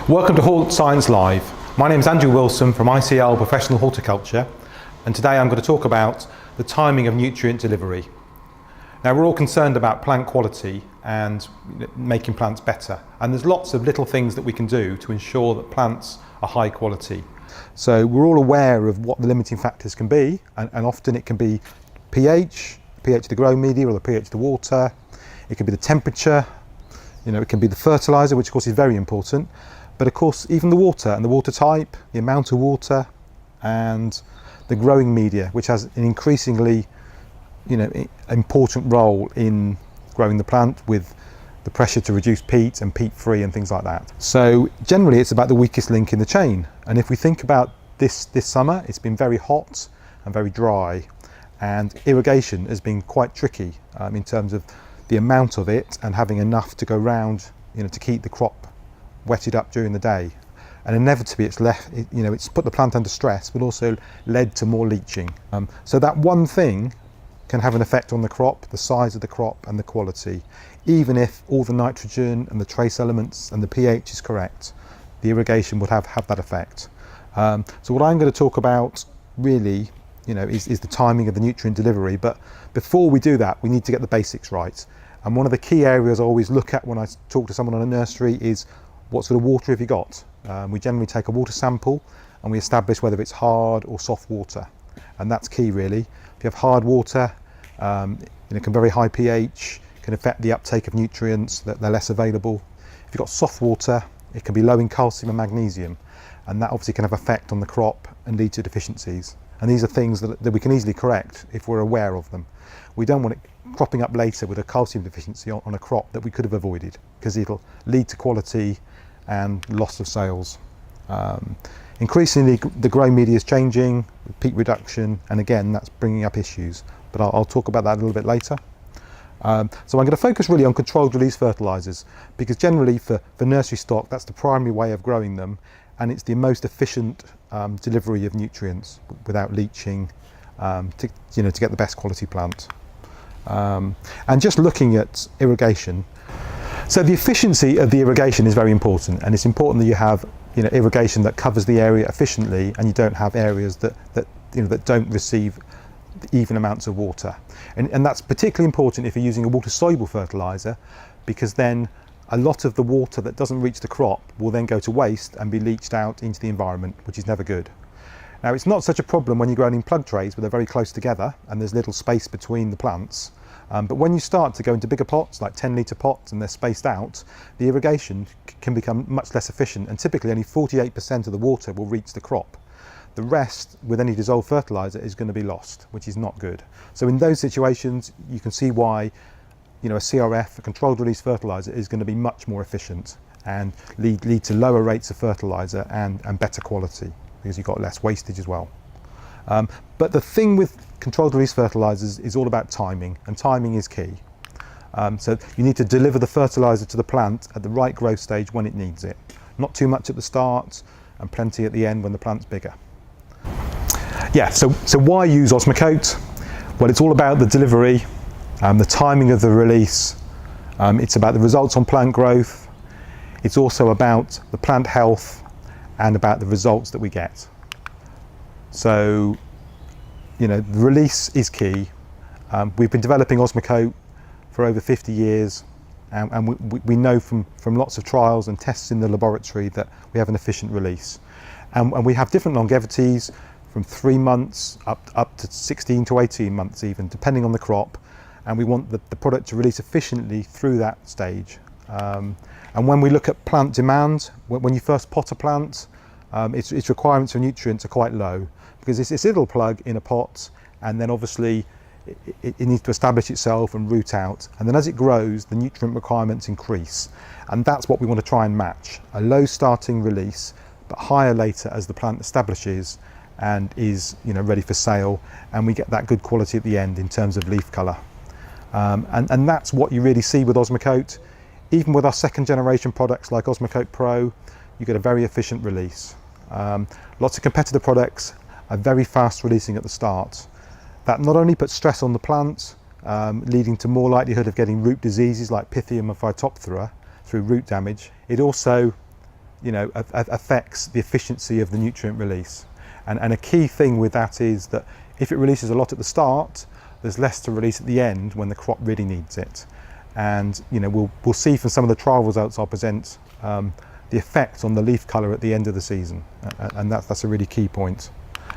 Welcome to Hort Science Live. My name is Andrew Wilson from ICL Professional Horticulture, and today I'm going to talk about the timing of nutrient delivery. Now, we're all concerned about plant quality and making plants better, and there's lots of little things that we can do to ensure that plants are high quality. So we're all aware of what the limiting factors can be, and often it can be pH of the growing media or the pH of the water. It can be the temperature, it can be the fertilizer, which of course is very important. But of course, even the water and the water type, the amount of water, and the growing media, which has an increasingly, important role in growing the plant, with the pressure to reduce peat and peat-free and things like that. So generally, it's about the weakest link in the chain. And if we think about this summer, it's been very hot and very dry, and irrigation has been quite tricky in terms of the amount of it and having enough to go round, to keep the crop wetted up during the day. And inevitably it's put the plant under stress, but also led to more leaching. So that one thing can have an effect on the crop, the size of the crop and the quality. Even if all the nitrogen and the trace elements and the pH is correct, the irrigation would have that effect. So what I'm going to talk about really is the timing of the nutrient delivery. But before we do that, we need to get the basics right. And one of the key areas I always look at when I talk to someone on a nursery is, what sort of water have you got? We generally take a water sample and we establish whether it's hard or soft water. And that's key really. If you have hard water, it can very high pH, can affect the uptake of nutrients, that they're less available. If you've got soft water, it can be low in calcium and magnesium. And that obviously can have effect on the crop and lead to deficiencies. And these are things that we can easily correct if we're aware of them. We don't want it cropping up later with a calcium deficiency on a crop that we could have avoided, because it'll lead to quality and loss of sales. Increasingly, the growing media is changing, with peat reduction, and again, that's bringing up issues. But I'll talk about that a little bit later. So I'm going to focus really on controlled release fertilizers, because generally for nursery stock, that's the primary way of growing them, and it's the most efficient delivery of nutrients without leaching to get the best quality plant. And just looking at irrigation, so the efficiency of the irrigation is very important, and it's important that you have irrigation that covers the area efficiently, and you don't have areas that don't receive even amounts of water. And that's particularly important if you're using a water-soluble fertilizer, because then a lot of the water that doesn't reach the crop will then go to waste and be leached out into the environment, which is never good. Now, it's not such a problem when you're growing in plug trays where they're very close together and there's little space between the plants. But when you start to go into bigger pots, like 10-litre pots, and they're spaced out, the irrigation can become much less efficient, and typically only 48% of the water will reach the crop. The rest, with any dissolved fertilizer, is going to be lost, which is not good. So in those situations, you can see why a CRF, a controlled release fertilizer, is going to be much more efficient and lead to lower rates of fertilizer and better quality, because you've got less wastage as well. But the thing with controlled release fertilizers is all about timing, and timing is key. So you need to deliver the fertilizer to the plant at the right growth stage when it needs it. Not too much at the start and plenty at the end when the plant's bigger. Yeah, so why use Osmocote? Well, it's all about the delivery, the timing of the release. It's about the results on plant growth. It's also about the plant health and about the results that we get. So, the release is key. We've been developing Osmocote for over 50 years, and we know from lots of trials and tests in the laboratory that we have an efficient release. And we have different longevities, from 3 months up to 16 to 18 months even, depending on the crop. And we want the product to release efficiently through that stage. And when we look at plant demand, when you first pot a plant, its requirements for nutrients are quite low, because it's this little plug in a pot, and then obviously it needs to establish itself and root out, and then as it grows, the nutrient requirements increase, and that's what we want to try and match: a low starting release but higher later as the plant establishes and is ready for sale, and we get that good quality at the end in terms of leaf colour. And that's what you really see with Osmocote. Even with our second generation products like Osmocote Pro, you get a very efficient release. Lots of competitor products are very fast releasing at the start. That not only puts stress on the plant, leading to more likelihood of getting root diseases like Pythium and Phytophthora through root damage, it also affects the efficiency of the nutrient release. And a key thing with that is that if it releases a lot at the start, there's less to release at the end when the crop really needs it. And we'll see from some of the trial results I'll present the effect on the leaf colour at the end of the season, and that's a really key point.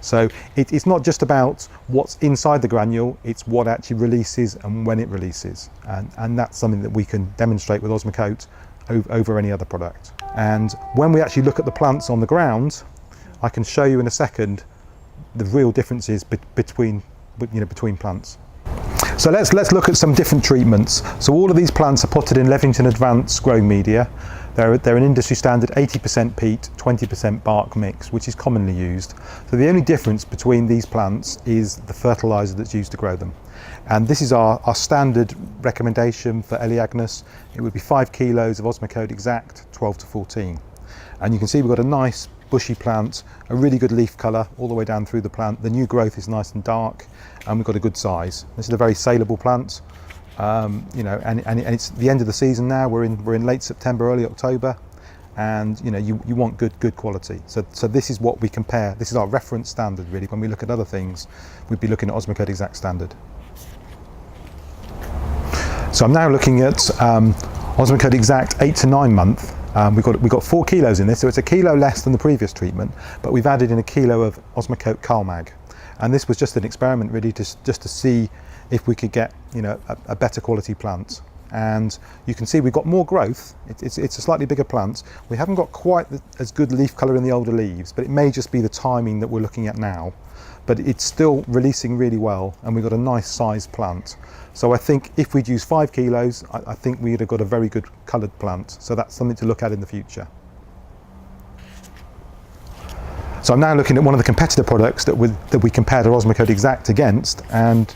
So it's not just about what's inside the granule, it's what actually releases and when it releases, and that's something that we can demonstrate with Osmocote over any other product. And when we actually look at the plants on the ground, I can show you in a second the real differences between plants. So let's look at some different treatments. So all of these plants are potted in Levington Advanced growing media. They're an industry standard 80% peat, 20% bark mix, which is commonly used. So the only difference between these plants is the fertiliser that's used to grow them. And this is our standard recommendation for Eleagnus. It would be 5 kilos of Osmocote Exact, 12 to 14. And you can see we've got a nice bushy plant, a really good leaf colour all the way down through the plant. The new growth is nice and dark, and we've got a good size. This is a very saleable plant. And it's the end of the season now. We're in late September, early October, and you want good quality. So this is what we compare. This is our reference standard really. When we look at other things, we'd be looking at Osmocote Exact standard. So I'm now looking at Osmocote Exact 8 to 9 month. We've got 4 kilos in this, so it's a kilo less than the previous treatment, but we've added in a kilo of Osmocote Carmag, and this was just an experiment really, just to see if we could get a better quality plant. And you can see we've got more growth. It's a slightly bigger plant. We haven't got quite as good leaf colour in the older leaves, but it may just be the timing that we're looking at now. But it's still releasing really well, and we've got a nice sized plant. So I think if we'd used 5 kilos, I think we'd have got a very good coloured plant. So that's something to look at in the future. So I'm now looking at one of the competitor products that we compared our Osmocote Exact against, and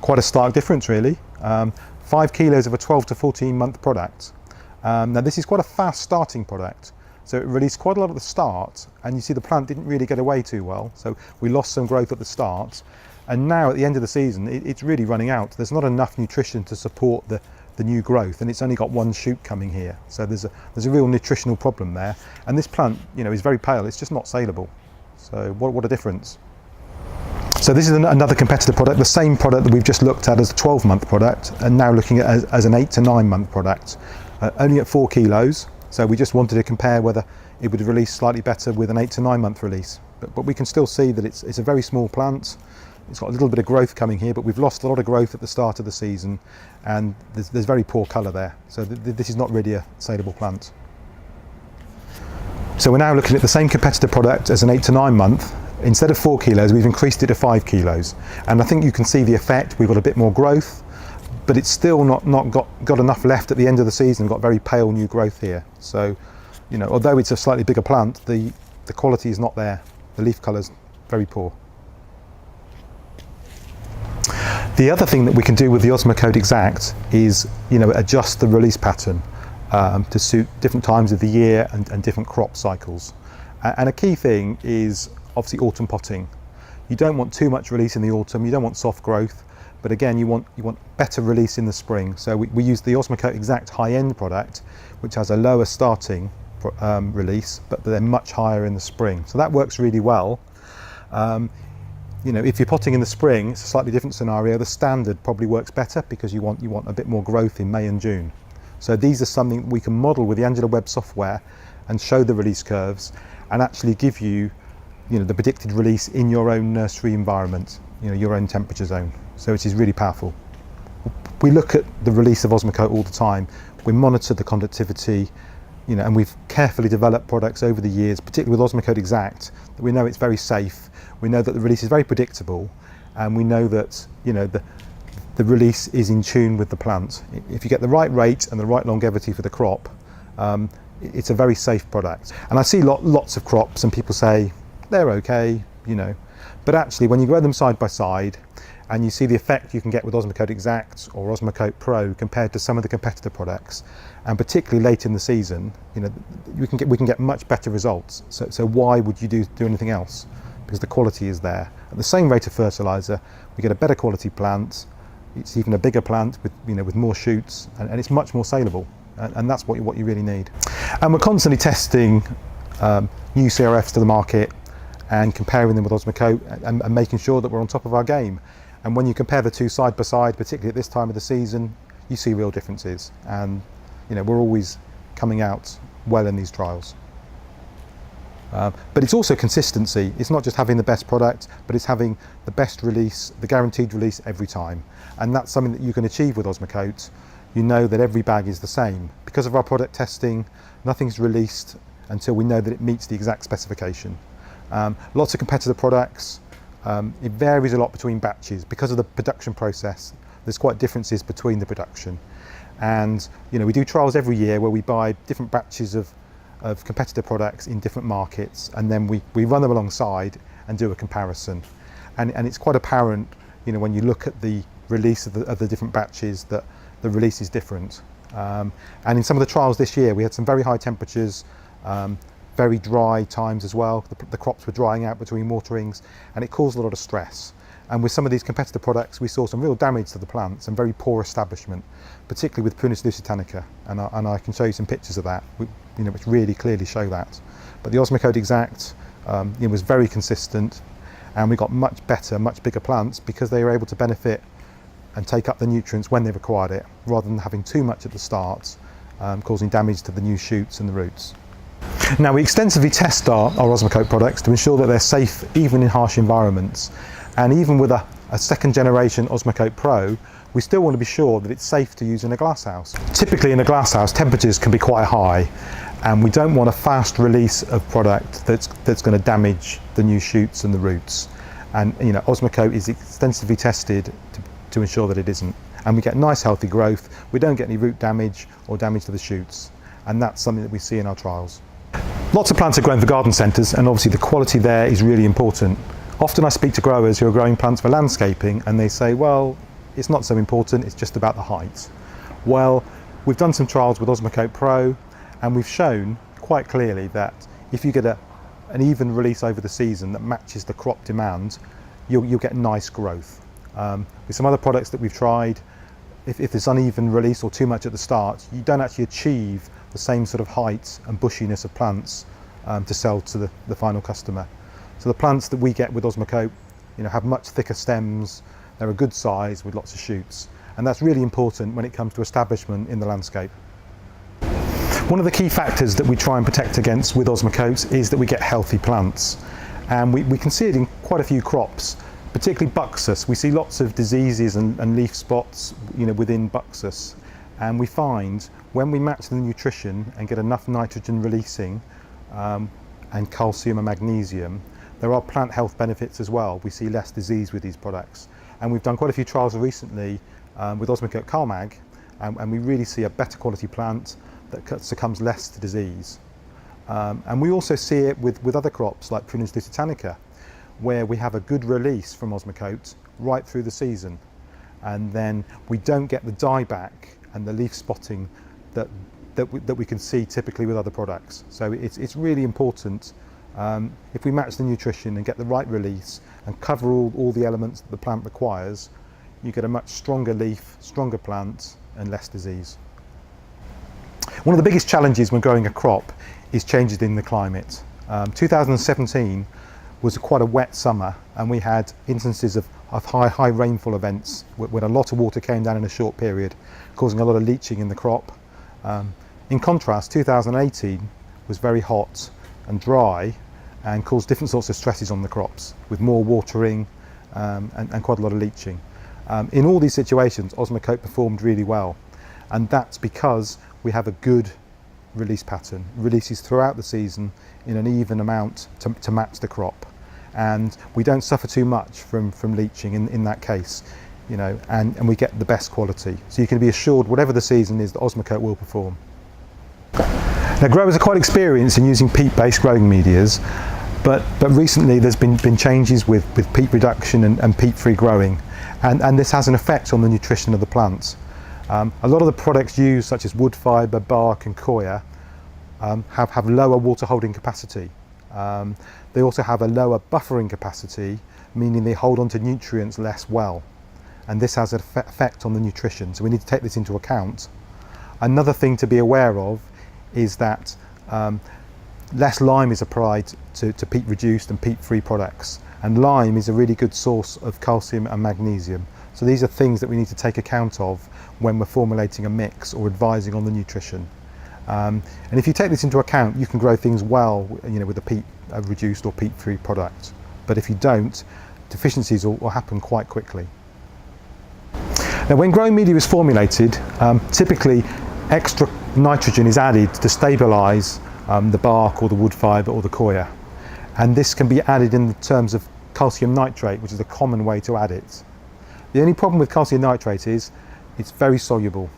quite a stark difference really. 5 kilos of a 12 to 14 month product. Now this is quite a fast starting product, so it released quite a lot at the start, and you see the plant didn't really get away too well, so we lost some growth at the start, and now at the end of the season it's really running out. There's not enough nutrition to support the new growth, and it's only got one shoot coming here, so there's a real nutritional problem there, and this plant is very pale. It's just not saleable. So what a difference. So this is another competitor product, the same product that we've just looked at as a 12-month product, and now looking at as an 8 to 9 month product, only at 4 kilos. So we just wanted to compare whether it would release slightly better with an 8 to 9 month release. But we can still see that it's a very small plant. It's got a little bit of growth coming here, but we've lost a lot of growth at the start of the season, and there's very poor colour there. So this is not really a saleable plant. So we're now looking at the same competitor product as an 8 to 9 month. Instead of 4 kilos, we've increased it to 5 kilos. And I think you can see the effect. We've got a bit more growth, but it's still not got enough left at the end of the season. We've got very pale new growth here. So, although it's a slightly bigger plant, the quality is not there. The leaf colour's very poor. The other thing that we can do with the Osmocote Exact is, adjust the release pattern to suit different times of the year and different crop cycles. And a key thing is obviously autumn potting. You don't want too much release in the autumn, you don't want soft growth, but again you want better release in the spring. So we use the Osmocote Exact high-end product, which has a lower starting release, but they're much higher in the spring. So that works really well. If you're potting in the spring, it's a slightly different scenario. The standard probably works better because you want a bit more growth in May and June. So these are something we can model with the Angela Webb software and show the release curves and actually give you the predicted release in your own nursery environment, your own temperature zone. So it is really powerful. We look at the release of Osmocote all the time. We monitor the conductivity, and we've carefully developed products over the years, particularly with Osmocote Exact, that we know it's very safe. We know that the release is very predictable, and we know that the release is in tune with the plant. If you get the right rate and the right longevity for the crop, it's a very safe product. And I see lots of crops and people say, they're okay, but actually when you grow them side by side and you see the effect you can get with Osmocote Exact or Osmocote Pro compared to some of the competitor products, and particularly late in the season, we can get much better results. So why would you do anything else? Because the quality is there. At the same rate of fertiliser, we get a better quality plant. It's even a bigger plant with more shoots, and it's much more saleable. And that's what you really need. And we're constantly testing new CRFs to the market and comparing them with Osmocote and making sure that we're on top of our game. And when you compare the two side by side, particularly at this time of the season, you see real differences. And we're always coming out well in these trials. But it's also consistency. It's not just having the best product, but it's having the best release, the guaranteed release every time. And that's something that you can achieve with Osmocote. You know that every bag is the same. Because of our product testing, nothing's released until we know that it meets the exact specification. Lots of competitor products. It varies a lot between batches. Because of the production process, there's quite differences between the production. And we do trials every year where we buy different batches of competitor products in different markets, and then we run them alongside and do a comparison. And it's quite apparent, when you look at the release of the different batches, that the release is different. And in some of the trials this year, we had some very high temperatures, very dry times as well. The crops were drying out between waterings, and it caused a lot of stress. And with some of these competitor products, we saw some real damage to the plants and very poor establishment, particularly with Prunus lusitanica. And I can show you some pictures of that, which really clearly show that. But the Osmocote Exact was very consistent, and we got much better, much bigger plants because they were able to benefit and take up the nutrients when they required it, rather than having too much at the start, causing damage to the new shoots and the roots. Now, we extensively test our Osmocote products to ensure that they're safe even in harsh environments. And even with a second generation Osmocote Pro, we still want to be sure that it's safe to use in a glasshouse. Typically in a glasshouse, temperatures can be quite high, and we don't want a fast release of product that's going to damage the new shoots and the roots. And Osmocote is extensively tested to ensure that it isn't. And we get nice healthy growth. We don't get any root damage or damage to the shoots. And that's something that we see in our trials. Lots of plants are grown for garden centres, and obviously the quality there is really important. Often I speak to growers who are growing plants for landscaping, and they say, well, it's not so important, it's just about the height. Well, we've done some trials with Osmocote Pro, and we've shown quite clearly that if you get an even release over the season that matches the crop demand, you'll get nice growth. With some other products that we've tried, if there's uneven release or too much at the start, you don't actually achieve the same sort of height and bushiness of plants to sell to the final customer. So the plants that we get with Osmocote, have much thicker stems. They're a good size with lots of shoots, and that's really important when it comes to establishment in the landscape. One of the key factors that we try and protect against with Osmocote is that we get healthy plants, and we can see it in quite a few crops, particularly buxus. We see lots of diseases and leaf spots, within buxus, and we find when we match the nutrition and get enough nitrogen releasing and calcium and magnesium, there are plant health benefits as well. We see less disease with these products. And we've done quite a few trials recently with Osmocote Carmag, and we really see a better quality plant that succumbs less to disease. And we also see it with other crops like Prunus lusitanica, where we have a good release from Osmocote right through the season. And then we don't get the dieback and the leaf spotting that we can see typically with other products. So it's really important. If we match the nutrition and get the right release and cover all the elements that the plant requires, you get a much stronger leaf, stronger plant, and less disease. One of the biggest challenges when growing a crop is changes in the climate. 2017 was quite a wet summer, and we had instances of high rainfall events when a lot of water came down in a short period, causing a lot of leaching in the crop. In contrast, 2018 was very hot and dry and caused different sorts of stresses on the crops, with more watering and quite a lot of leaching. In all these situations, Osmocote performed really well, and that's because we have a good release pattern, releases throughout the season in an even amount to match the crop, and we don't suffer too much from leaching in that case, and we get the best quality. So you can be assured whatever the season is that Osmocote will perform. Now, growers are quite experienced in using peat-based growing medias, but recently there's been changes with peat reduction and peat-free growing, and this has an effect on the nutrition of the plants. A lot of the products used, such as wood fibre, bark and coir, have lower water holding capacity. They also have a lower buffering capacity, meaning they hold onto nutrients less well, and this has an effect on the nutrition, so we need to take this into account. Another thing to be aware of is that less lime is applied to peat reduced and peat free products. And lime is a really good source of calcium and magnesium. So these are things that we need to take account of when we're formulating a mix or advising on the nutrition. And if you take this into account, you can grow things well, with a peat reduced or peat free product. But if you don't, deficiencies will happen quite quickly. Now, when growing media is formulated, typically extra nitrogen is added to stabilise the bark or the wood fibre or the coir. And this can be added in terms of calcium nitrate, which is a common way to add it. The only problem with calcium nitrate is it's very soluble,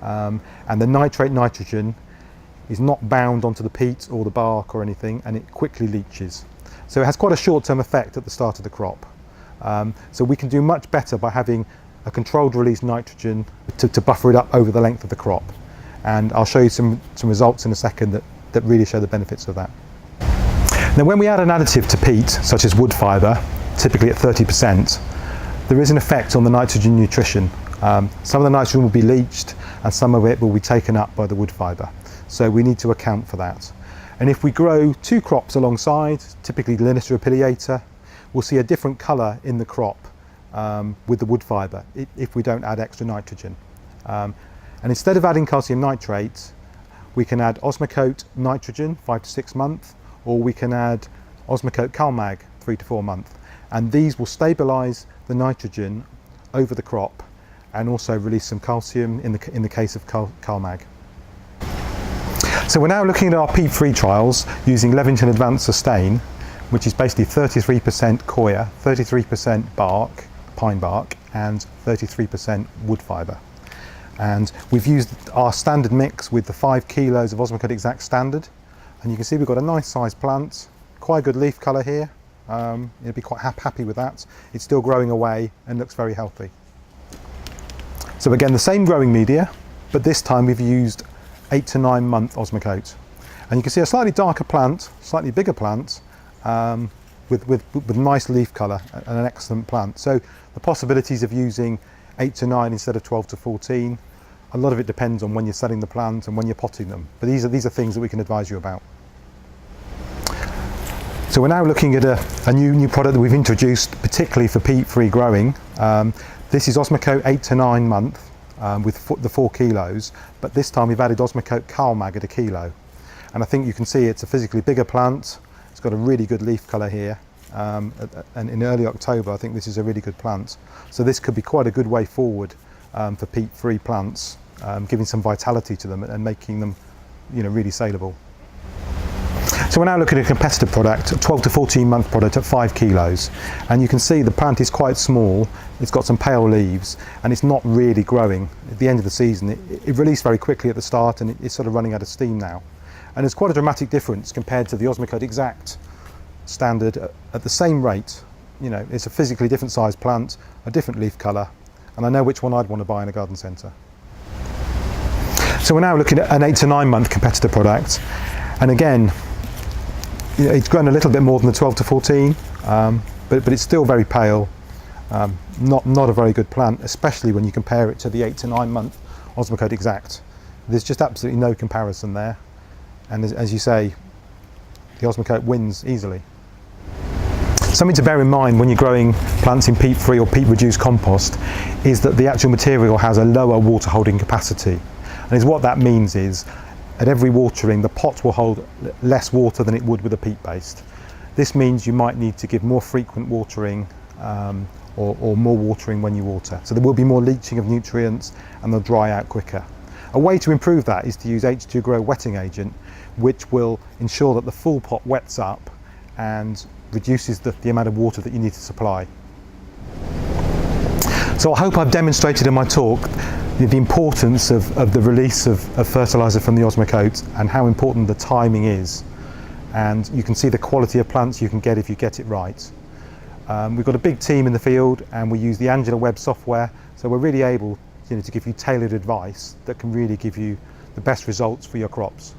and the nitrate nitrogen is not bound onto the peat or the bark or anything, and it quickly leaches. So it has quite a short-term effect at the start of the crop. So we can do much better by having a controlled release nitrogen to buffer it up over the length of the crop. And I'll show you some results in a second that really show the benefits of that. Now, when we add an additive to peat, such as wood fibre, typically at 30%, there is an effect on the nitrogen nutrition. Some of the nitrogen will be leached and some of it will be taken up by the wood fibre. So we need to account for that. And if we grow two crops alongside, typically Linister pileata, we'll see a different colour in the crop with the wood fibre if we don't add extra nitrogen. And instead of adding calcium nitrate, we can add Osmocote nitrogen 5 to 6 months, or we can add Osmocote Calmag 3 to 4 months. And these will stabilise the nitrogen over the crop and also release some calcium in the case of Calmag. So we're now looking at our peat-free trials using Levington Advanced Sustain, which is basically 33% coir, 33% bark, pine bark, and 33% wood fibre. And we've used our standard mix with the 5 kilos of Osmocote Exact Standard, and you can see we've got a nice sized plant, quite a good leaf colour here. You'll be quite happy with that. It's still growing away and looks very healthy. So again, the same growing media, but this time we've used 8 to 9 month Osmocote. And you can see a slightly darker plant, slightly bigger plant, with nice leaf colour and an excellent plant. So the possibilities of using 8 to 9 instead of 12 to 14, a lot of it depends on when you're selling the plant and when you're potting them. But these are things that we can advise you about. So we're now looking at a new product that we've introduced, particularly for peat-free growing. This is Osmocote 8 to 9 month with the 4 kilos, but this time we've added Osmocote Calmag at 1 kilo. And I think you can see it's a physically bigger plant. It's got a really good leaf colour here. And in early October, I think this is a really good plant. So this could be quite a good way forward for peat-free plants, giving some vitality to them and making them, really saleable. So we're now looking at a competitor product, a 12 to 14 month product at 5 kilos. And you can see the plant is quite small, it's got some pale leaves, and it's not really growing. At the end of the season, it released very quickly at the start, and it's sort of running out of steam now. And there's quite a dramatic difference compared to the Osmocote Exact Standard at the same rate. It's a physically different sized plant, a different leaf colour, and I know which one I'd want to buy in a garden centre. So we're now looking at an 8 to 9 month competitor product, and again, it's grown a little bit more than the 12 to 14, but it's still very pale, not a very good plant, especially when you compare it to the 8 to 9 month Osmocote Exact. There's just absolutely no comparison there, and as you say, the Osmocote wins easily. Something to bear in mind when you're growing plants in peat-free or peat-reduced compost is that the actual material has a lower water holding capacity, and what that means is at every watering, the pot will hold less water than it would with a peat-based. This means you might need to give more frequent watering or more watering when you water. So there will be more leaching of nutrients and they'll dry out quicker. A way to improve that is to use H2 Grow wetting agent, which will ensure that the full pot wets up and reduces the amount of water that you need to supply. So I hope I've demonstrated in my talk the importance of the release of fertiliser from the Osmocote and how important the timing is. And you can see the quality of plants you can get if you get it right. We've got a big team in the field and we use the Angela Webb software, so we're really able to give you tailored advice that can really give you the best results for your crops.